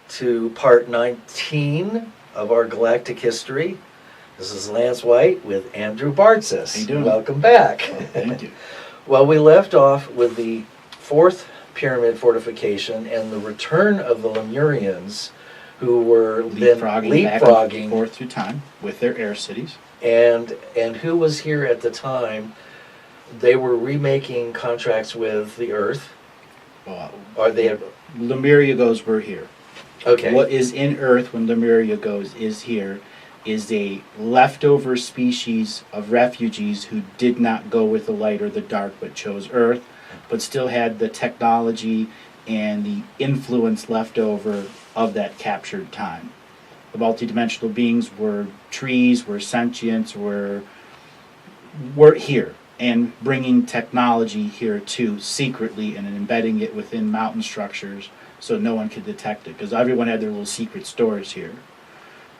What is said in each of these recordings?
to part 19 of our Galactic history. This is Lance White with Andrew Bartzis. How you doing? Welcome back. Thank you. Well, we left off with the fourth pyramid fortification and the return of the Lemurians, who were Leapfrogging back and forth through time with their air cities. And who was here at the time? They were remaking contracts with the Earth. Or they had... Lemuria goes, we're here. Okay. What is in Earth when Lemuria goes is here is a leftover species of refugees who did not go with the light or the dark but chose Earth, but still had the technology and the influence left over of that captured time. The multidimensional beings were trees, were sentients, were here and bringing technology here too secretly and embedding it within mountain structures so no one could detect it because everyone had their little secret stores here.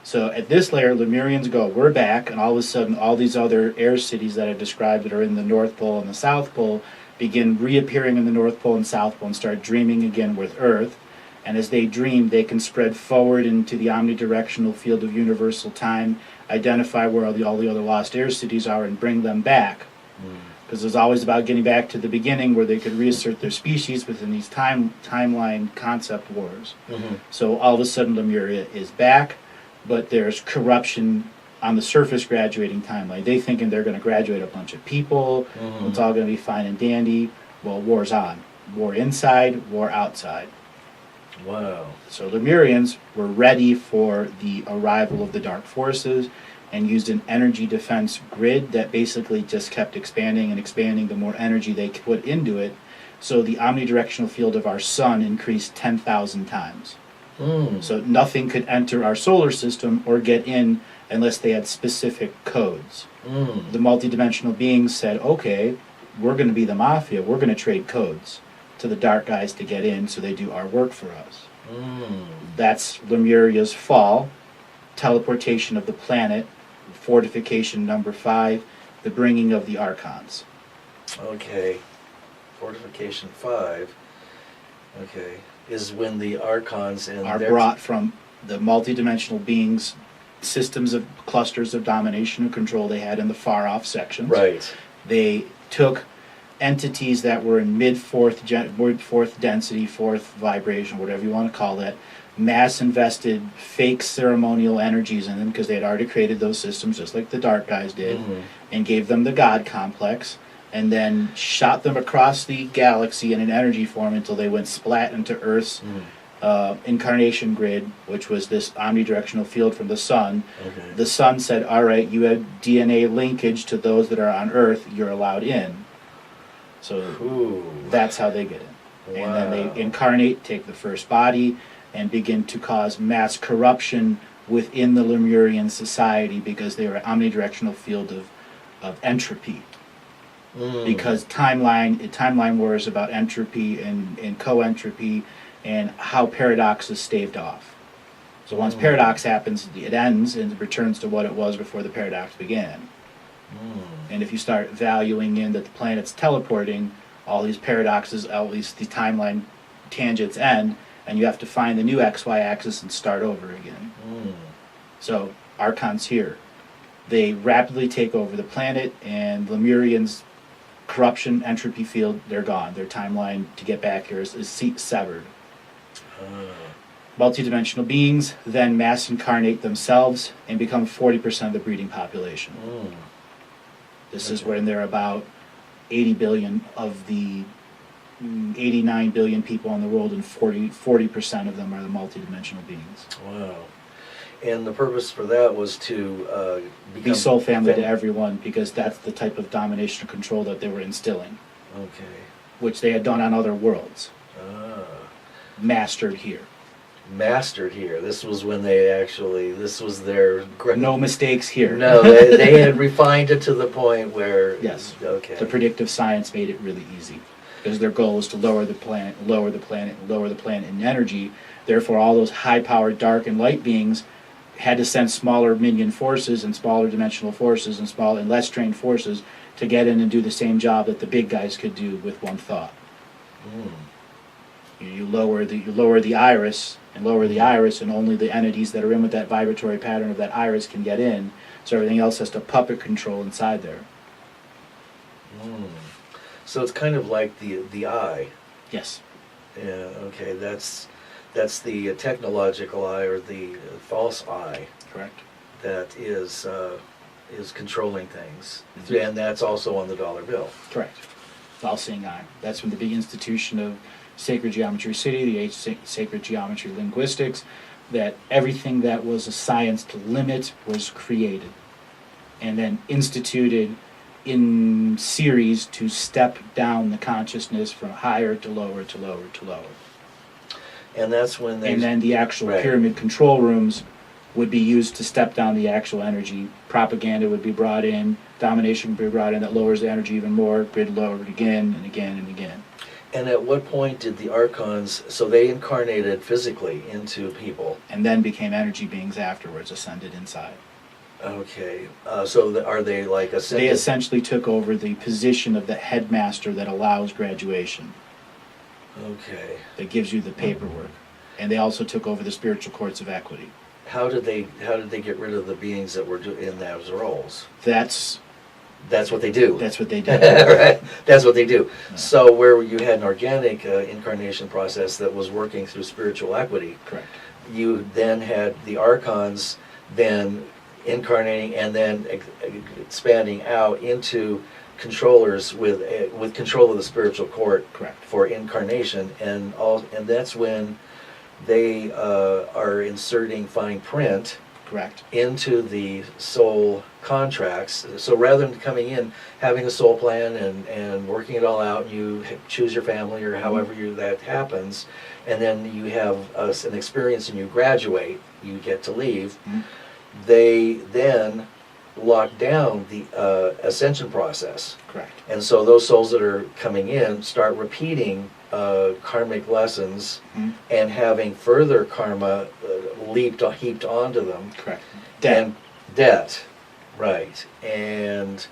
So at this layer, Lemurians go, we're back, and all of a sudden all these other air cities that I described that are in the North Pole and the South Pole begin reappearing in the North Pole and South Pole and start dreaming again with Earth. And as they dream, they can spread forward into the omnidirectional field of universal time, identify where all the other lost air cities are, and bring them back. Because it was always about getting back to the beginning where they could reassert their species within these timeline concept wars. So all of a sudden Lemuria is back, but there's corruption on the surface graduating timeline. They thinking they're going to graduate a bunch of people, it's all going to be fine and dandy. Well, war's on. War inside, war outside. Wow. So Lemurians were ready for the arrival of the dark forces and used an energy defense grid that basically just kept expanding and expanding the more energy they put into it. So the omnidirectional field of our sun increased 10,000 times. So nothing could enter our solar system or get in unless they had specific codes. The multidimensional beings said, okay, we're going to be the mafia. We're going to trade codes to the dark guys to get in so they do our work for us. That's Lemuria's fall, teleportation of the planet, fortification number 5, the bringing of the Archons. Okay. Fortification 5. Okay. Is when the Archons and are brought from the multidimensional beings, systems of clusters of domination and control they had in the far off sections. Right. They took entities that were in mid-fourth density, fourth vibration, whatever you want to call it, mass invested fake ceremonial energies in them because they had already created those systems just like the dark guys did, and gave them the God complex, and then shot them across the galaxy in an energy form until they went splat into Earth's incarnation grid, which was this omnidirectional field from the sun. The sun said, all right, you have DNA linkage to those that are on Earth, you're allowed in. So that's how they get in. And then they incarnate, take the first body, and begin to cause mass corruption within the Lemurian society because they were an omnidirectional field of entropy. Because timeline war is about entropy and co-entropy and how paradox is staved off. So once paradox happens, it ends and it returns to what it was before the paradox began. And if you start valuing in that the planet's teleporting, all these paradoxes, at least the timeline tangents end, and you have to find the new XY axis and start over again. So Archons here. They rapidly take over the planet, and Lemurians' corruption, entropy field, they're gone. Their timeline to get back here is severed. Multidimensional beings then mass incarnate themselves and become 40% of the breeding population. This is when they're about 80 billion of the 89 billion people in the world, and 40% of them are the multidimensional beings. Wow. And the purpose for that was to be soul family to everyone, because that's the type of domination and control that they were instilling. Okay. Which they had done on other worlds. Mastered here. Mastered here. This was when they actually, this was their... No mistakes here. No, they had refined it to the point where... Yes. Okay. The predictive science made it really easy. Because their goal is to lower the planet in energy. Therefore, all those high-powered dark and light beings had to send smaller minion forces and smaller dimensional forces and smaller and less trained forces to get in and do the same job that the big guys could do with one thought. You lower the iris and lower the iris, and only the entities that are in with that vibratory pattern of that iris can get in. So everything else has to puppet control inside there. So it's kind of like the eye. Yes. Yeah. Okay. That's the technological eye, or the false eye. Correct. That is controlling things, Mhm. and that's also on the dollar bill. Correct. All-seeing eye. That's when the big institution of sacred geometry city, the sacred geometry linguistics, that everything that was a science to limit was created and then instituted in series to step down the consciousness from higher to lower to lower to lower. And that's when they. And then the actual Right. pyramid control rooms would be used to step down the actual energy. Propaganda would be brought in, domination would be brought in, that lowers the energy even more, grid lowered again and again and again. And at what point did the archons? So they incarnated physically into people. And then became energy beings afterwards, ascended inside. Okay. So are they like ascended? They essentially took over the position of the headmaster that allows graduation, Okay. that gives you the paperwork. And they also took over the spiritual courts of equity. How did they get rid of the beings that were in those roles? That's That's what they do. what they did. Right. That's what they do. Yeah. So where you had an organic incarnation process that was working through spiritual equity, Correct. you then had the archons then incarnating and then expanding out into controllers with control of the spiritual court Correct. for incarnation, and that's when they are inserting fine print Correct. into the soul contracts. So rather than coming in, having a soul plan and working it all out, you choose your family or however that happens, and then you have an experience and you graduate, you get to leave. Mhm. They then lock down the ascension process. Correct. And so those souls that are coming in start repeating karmic lessons Mhm. and having further karma heaped onto them. Correct. And debt, right? And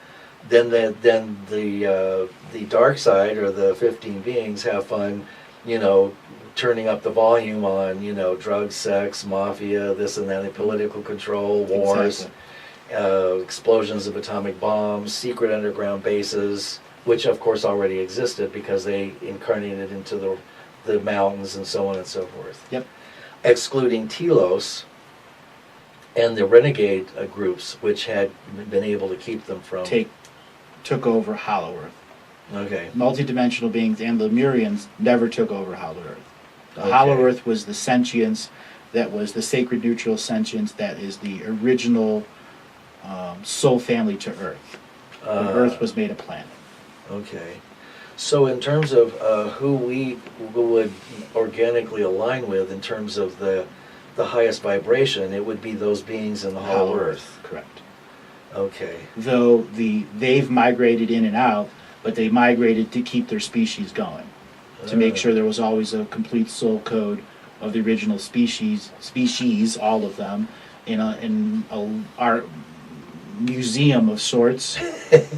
then the dark side, or the 15 beings, have fun, turning up the volume on drugs, sex, mafia, this and that, and political control, wars. Exactly. Explosions of atomic bombs, secret underground bases, which of course already existed because they incarnated into the mountains and so on and so forth. Yep. Excluding Telos and the renegade groups, which had been able to keep them from. Took over Hollow Earth. Okay. Multidimensional beings and Lemurians never took over Hollow Earth. The Okay. Hollow Earth was the sentience, that was the sacred neutral sentience, that is the original soul family to Earth. When Earth was made a planet. Okay. So in terms of who we would organically align with in terms of the highest vibration, it would be those beings in the Hollow Earth. Correct. Okay. Though they've migrated in and out, but they migrated to keep their species going, to make sure there was always a complete soul code of the original species, all of them, in our museum of sorts.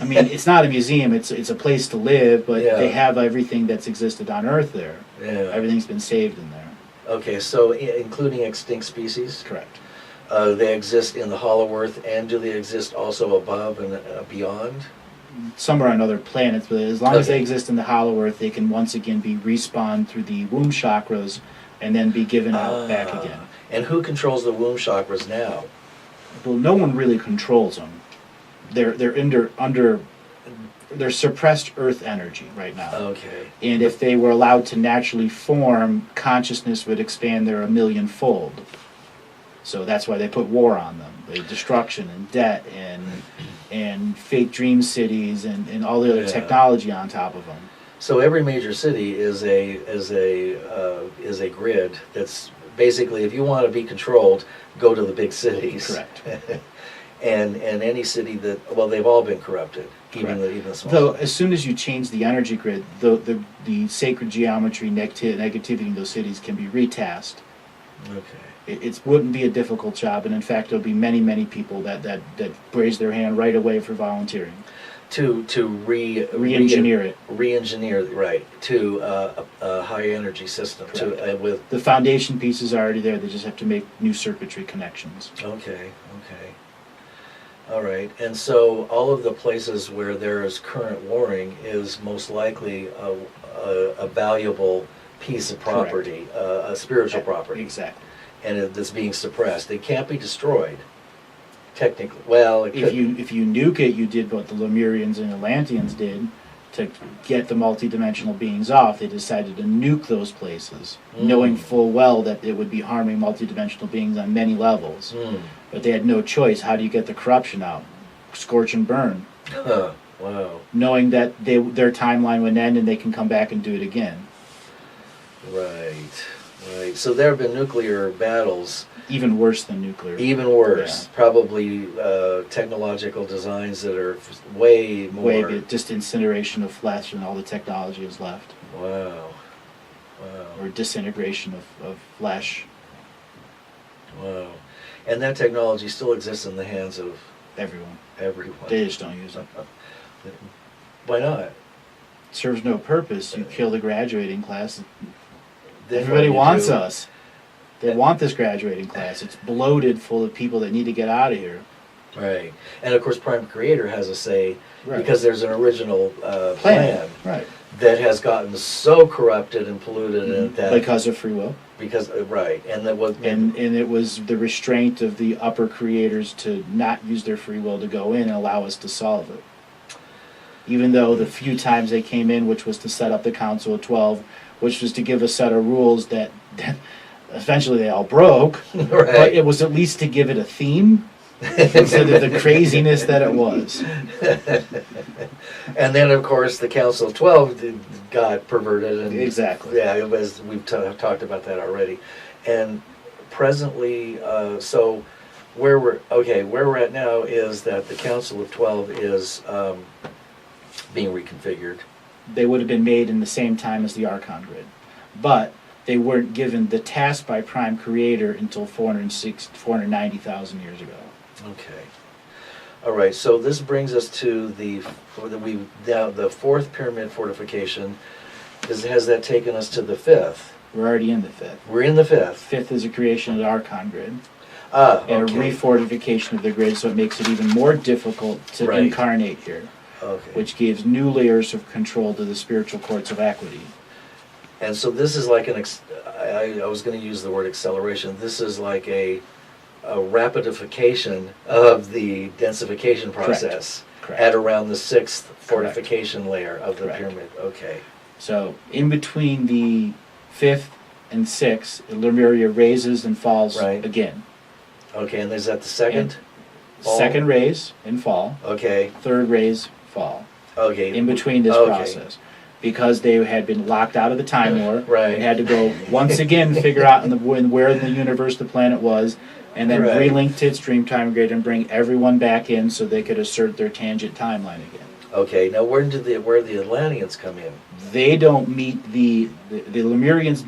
I mean, it's not a museum; it's a place to live, but Yeah. they have everything that's existed on Earth there. Yeah. Everything's been saved in there. Okay, so including extinct species, Correct. they exist in the Hollow Earth, and do they exist also above and beyond? Some are on other planets, but as long as they Okay. exist in the Hollow Earth, they can once again be respawned through the womb chakras and then be given out back again. And who controls the womb chakras now? Well, no one really controls them. They're under they're suppressed Earth energy right now. Okay. And if they were allowed to naturally form, consciousness would expand there 1,000,000-fold. So that's why they put war on them. The destruction and debt and fake dream cities and all the other Yeah. technology on top of them. So every major city is a grid that's basically, if you want to be controlled, go to the big cities. Correct. and any city that, well, they've all been corrupted, even the small. Though as soon as you change the energy grid, the sacred geometry negativity in those cities can be retasked. Okay. It wouldn't be a difficult job, and in fact, there'll be many people that raise their hand right away for volunteering. re-engineer it. Re-engineer, right, to a high energy system. With the foundation pieces are already there. They just have to make new circuitry connections. Okay. All right, and so all of the places where there is current warring is most likely a valuable piece of property, a spiritual property. Exactly. And that's being suppressed. It can't be destroyed, technically. Well, it could. If you nuke it, you did what the Lemurians and Atlanteans did to get the multidimensional beings off. They decided to nuke those places, knowing full well that it would be harming multidimensional beings on many levels. But they had no choice. How do you get the corruption out? Scorch and burn. Wow. Knowing that their timeline would end and they can come back and do it again. Right. So there have been nuclear battles. Even worse than nuclear. Even worse. Yeah. Probably technological designs that are way more. Just incineration of flesh and all the technology is left. Wow. Or disintegration of flesh. Wow. And that technology still exists in the hands of everyone. They just don't use it. Why not? It serves no purpose. You kill the graduating class. Everybody wants us. They want this graduating class. It's bloated full of people that need to get out of here. Right. And of course Prime Creator has a say because there's an original plan that has gotten so corrupted and polluted and that because of free will. And that was and it was the restraint of the upper creators to not use their free will to go in and allow us to solve it. Even though the few times they came in, which was to set up the Council of 12, which was to give a set of rules that eventually they all broke, but it was at least to give it a theme instead of the craziness that it was. And then, of course, the Council of 12 got perverted. And exactly. Yeah, as we've talked about that already. And presently, so where we're at now is that the Council of 12 is being reconfigured. They would have been made in the same time as the Archon grid, but they weren't given the task by Prime Creator until 490,000 years ago. Okay. All right. So this brings us to the fourth pyramid fortification. Has that taken us to the fifth? We're already in the fifth. We're in the fifth. Fifth is a creation of the Archon grid. And a refortification of the grid, so it makes it even more difficult to incarnate here. Okay. Which gives new layers of control to the spiritual courts of equity. And so this is like I was going to use the word acceleration. This is like a rapidification of the densification process. Correct. At around the sixth fortification layer of the pyramid. Okay. So in between the fifth and sixth, Lemuria raises and falls again. Okay, and is that the second? Second raise and fall. Okay. Third raise, fall. Okay. In between this process. Because they had been locked out of the Time War. They had to go once again figure out where in the universe the planet was, and then relink to its dream time grid and bring everyone back in so they could assert their tangent timeline again. Okay, now where the Atlanteans come in? They don't meet the Lemurians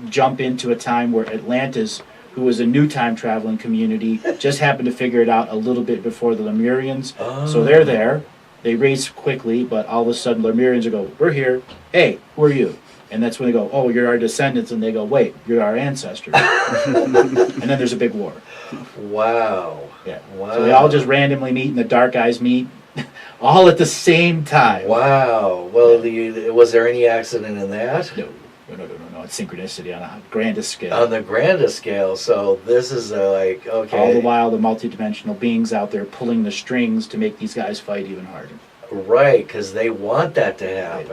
jump into a time where Atlantis, who was a new time traveling community, just happened to figure it out a little bit before the Lemurians. So they're there. They race quickly, but all of a sudden Lemurians go, "We're here. Hey, who are you?" And that's when they go, "Oh, you're our descendants." And they go, "Wait, you're our ancestors." And then there's a big war. Wow. Yeah. Wow. So they all just randomly meet, and the Dark Eyes meet, all at the same time. Wow. Well, was there any accident in that? No. It's synchronicity on a grandest scale. On the grandest scale. So this is okay. All the while, the multidimensional beings out there pulling the strings to make these guys fight even harder. Right, because they want that to happen.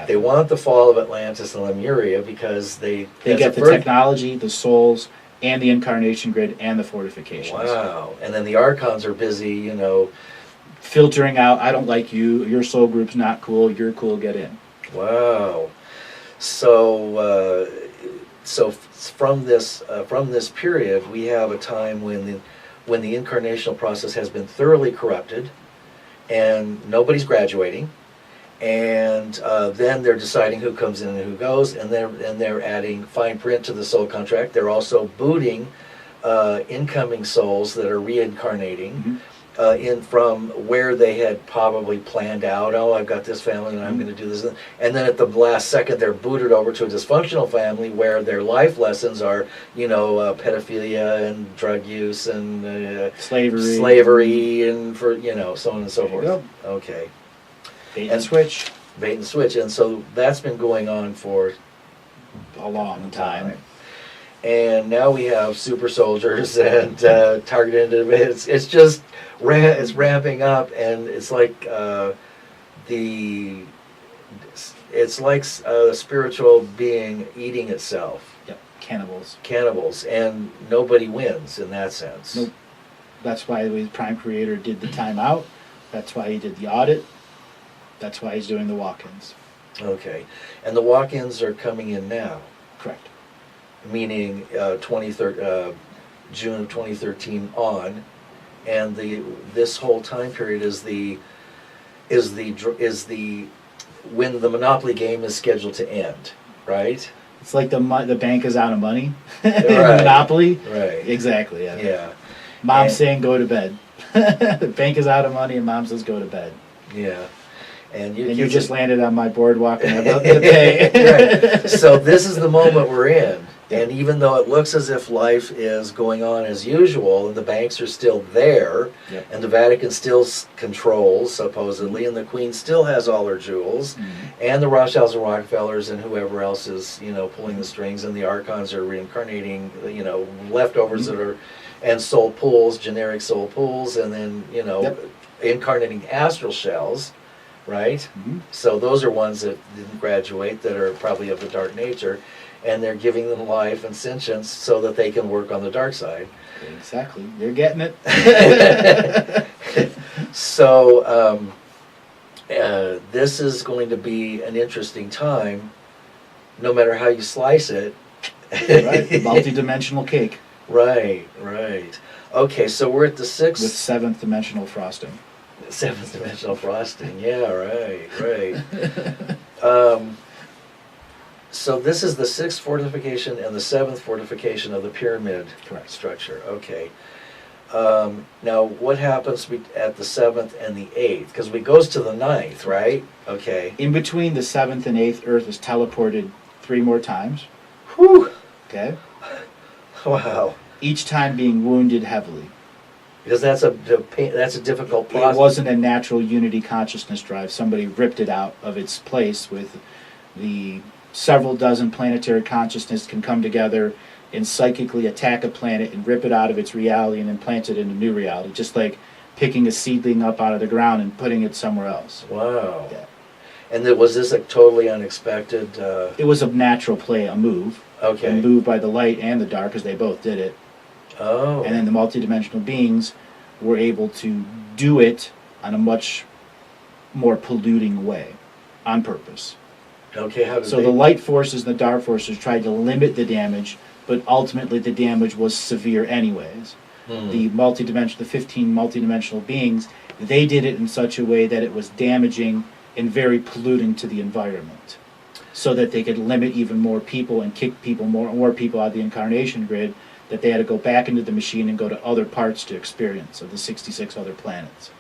They want the fall of Atlantis and Lemuria because they get the technology, the souls, and the incarnation grid, and the fortifications. Wow. And then the Archons are busy, filtering out, I don't like you, your soul group's not cool, you're cool, get in. Wow. So from this period, we have a time when the incarnational process has been thoroughly corrupted, and nobody's graduating, and then they're deciding who comes in and who goes, and they're adding fine print to the soul contract. They're also booting incoming souls that are reincarnating. in from where they had probably planned out, oh, I've got this family and I'm going to do this. And then at the last second, they're booted over to a dysfunctional family where their life lessons are, pedophilia and drug use and slavery and so on and so forth. Go. Okay. Bait and switch. Bait and switch. And so that's been going on for A long time. And now we have super soldiers and targeted individuals. It's just it's ramping up, and it's like a spiritual being eating itself. Yep, Cannibals, and nobody wins in that sense. Nope. That's why the Prime Creator did the timeout. That's why he did the audit. That's why he's doing the walk-ins. Okay, and the walk-ins are coming in now. Correct. Meaning June of 2013 on, and this whole time period is the when the Monopoly game is scheduled to end, right? It's like the bank is out of money. Right. Monopoly. Right. Exactly. Yeah. Yeah. Mom's saying go to bed. The bank is out of money, and Mom says go to bed. Yeah. And you just landed on my boardwalk and I'm about to pay. Right. So this is the moment we're in. And even though it looks as if life is going on as usual, and the banks are still there, Yep. and the Vatican still controls, supposedly, and the Queen still has all her jewels, and the Rothschilds and Rockefellers and whoever else is, pulling the strings, and the Archons are reincarnating, leftovers that are, and soul pools, generic soul pools, and then, Yep. incarnating astral shells, right? Mhm. So those are ones that didn't graduate, that are probably of the dark nature, and they're giving them life and sentience so that they can work on the dark side. Exactly. You're getting it. So this is going to be an interesting time, no matter how you slice it. Right. Multi-dimensional cake. Right. Okay, so we're at the sixth. With seventh dimensional frosting. Seventh dimensional frosting. Yeah, right. So this is the sixth fortification and the seventh fortification of the pyramid Correct. structure. Okay. Now, what happens at the seventh and the eighth? Because it goes to the ninth, right? Okay. In between the seventh and eighth, Earth is teleported 3 more times. Whew. Okay. Wow. Each time being wounded heavily. Because that's a difficult process. It wasn't a natural unity consciousness drive. Somebody ripped it out of its place with the several dozen planetary consciousness can come together and psychically attack a planet and rip it out of its reality and implant it in a new reality. Just like picking a seedling up out of the ground and putting it somewhere else. Wow. Yeah. And was this a totally unexpected... It was a natural play, a move. Okay. And moved by the light and the dark, because they both did it. Oh. And then the multidimensional beings were able to do it on a much more polluting way, on purpose. Okay, how did So the light forces and the dark forces tried to limit the damage, but ultimately the damage was severe anyways. The 15 multidimensional beings, they did it in such a way that it was damaging and very polluting to the environment, so that they could limit even more people and kick more people out of the incarnation grid, that they had to go back into the machine and go to other parts to experience of the 66 other planets.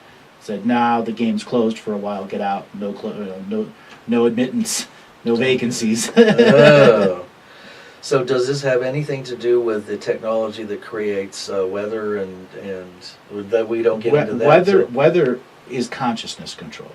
Said, now the game's closed for a while, get out, no admittance. No vacancies. Oh. So does this have anything to do with the technology that creates weather and that we don't get into that? Weather is consciousness control.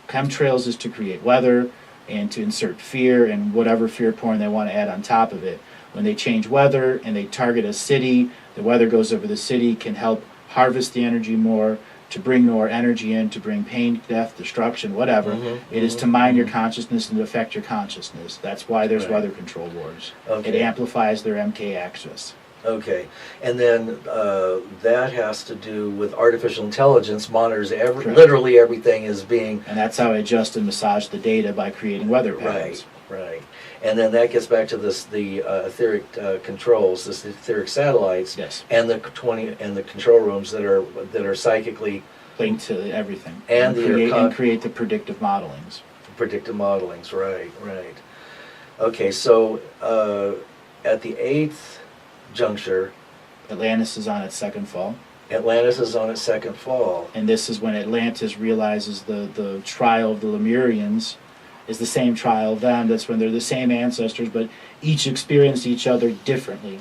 Chemtrails is to create weather and to insert fear and whatever fear porn they want to add on top of it. When they change weather and they target a city, the weather goes over the city, can help harvest the energy more, to bring more energy in, to bring pain, death, destruction, whatever. It is to mine your consciousness and to affect your consciousness. That's why there's weather control wars. Okay. It amplifies their MK axis. Okay. And then that has to do with artificial intelligence, monitors literally everything is being... And that's how I adjust and massage the data, by creating weather patterns. Right. And then that gets back to the etheric controls, this etheric satellites, Yes. and the control rooms that are psychically Linked to everything. And create the predictive modelings. predictive modelings. Right. Okay, so at the 8th juncture, Atlantis is on its second fall. Atlantis is on its second fall. And this is when Atlantis realizes the trial of the Lemurians is the same trial of them. That's when they're the same ancestors, but each experienced each other differently.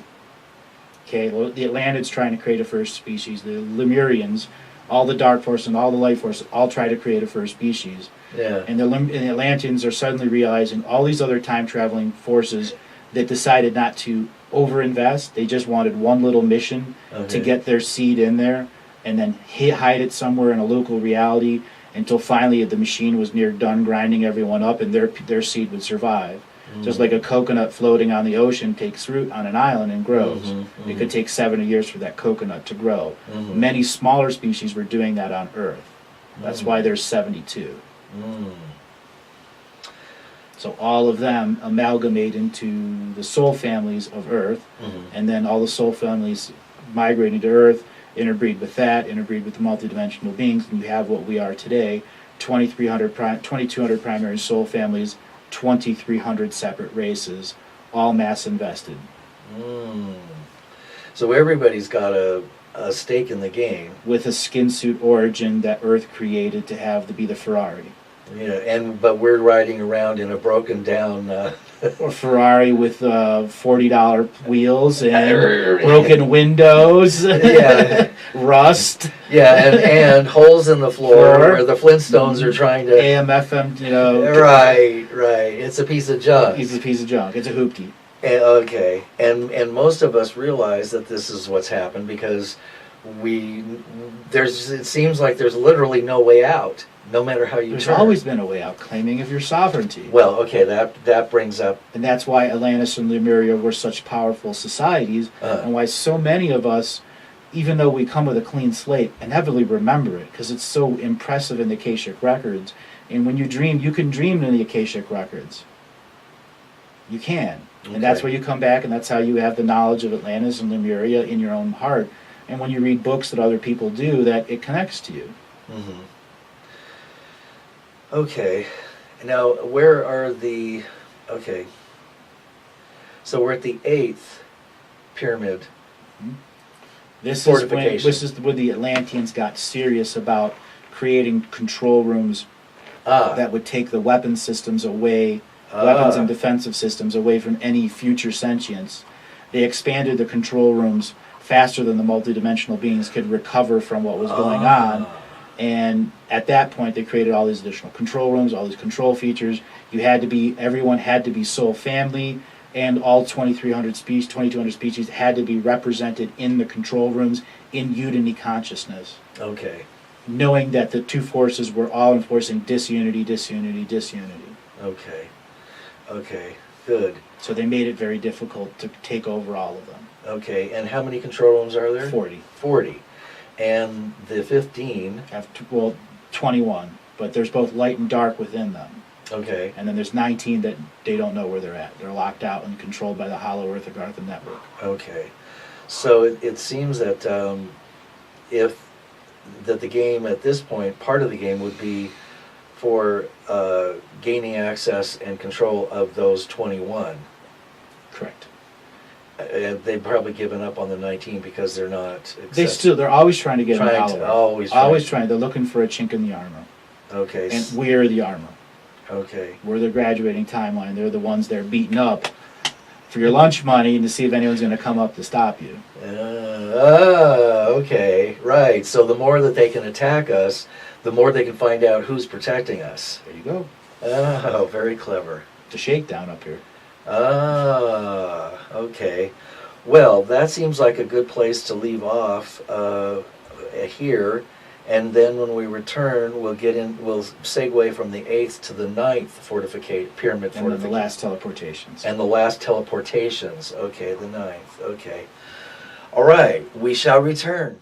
Okay, well, the Atlantids trying to create a first species. The Lemurians, all the dark force and all the light force, all try to create a first species. Yeah. And the Atlanteans are suddenly realizing all these other time-traveling forces that decided not to overinvest. They just wanted one little mission to get their seed in there and then hide it somewhere in a local reality until finally the machine was near done grinding everyone up and their seed would survive. Just like a coconut floating on the ocean takes root on an island and grows. It could take 70 years for that coconut to grow. Many smaller species were doing that on Earth. That's why there's 72. So all of them amalgamate into the soul families of Earth, and then all the soul families migrating to Earth, interbreed with the multidimensional beings, and you have what we are today, 2,200 primary soul families, 2,300 separate races, all mass invested. So everybody's got a stake in the game. With a skin suit origin that Earth created to have to be the Ferrari. Yeah, but we're riding around in a broken down Or Ferrari with $40 wheels and broken windows, rust. Yeah, and holes in the floor where the Flintstones are trying to AM/FM, Right. It's a piece of junk. It's a piece of junk. It's a hoopty. Okay, and most of us realize that this is what's happened because it seems like there's literally no way out. No matter how you There's turn. always been a way out, claiming of your sovereignty. Well, okay, that brings up... And that's why Atlantis and Lemuria were such powerful societies, and why so many of us, even though we come with a clean slate, inevitably remember it, because it's so impressive in the Akashic Records. And when you dream, you can dream in the Akashic Records. You can. Okay. And that's where you come back, and that's how you have the knowledge of Atlantis and Lemuria in your own heart. And when you read books that other people do, that it connects to you. Okay, now where are the... Okay, so we're at the 8th pyramid. This is where the Atlanteans got serious about creating control rooms that would take the weapon systems away, weapons and defensive systems away from any future sentience. They expanded the control rooms faster than the multidimensional beings could recover from what was going on. And at that point, they created all these additional control rooms, all these control features. Everyone had to be soul family, and all 2,200 species had to be represented in the control rooms in unity consciousness. Okay. Knowing that the two forces were all enforcing disunity. Okay, good. So they made it very difficult to take over all of them. Okay, and how many control rooms are there? 40. And the 15? 21, but there's both light and dark within them. Okay. And then there's 19 that they don't know where they're at. They're locked out and controlled by the Hollow Earth Agartha network. Okay. So it seems that the game at this point, part of the game would be for gaining access and control of those 21. Correct. They've probably given up on the 19 because they're not... They're always trying to get them out. Always trying. They're looking for a chink in the armor. Okay. And we're the armor. Okay. We're the graduating timeline. They're the ones they're beating up for your lunch money and to see if anyone's going to come up to stop you. Okay. Right. So the more that they can attack us, the more they can find out who's protecting us. There you go. Oh, very clever. It's a shakedown up here. Okay. Well, that seems like a good place to leave off here, and then when we return, we'll segue from the 8th to the 9th pyramid fortification. And then the last teleportations. And the last teleportations. Okay, the 9th. Okay. All right, we shall return.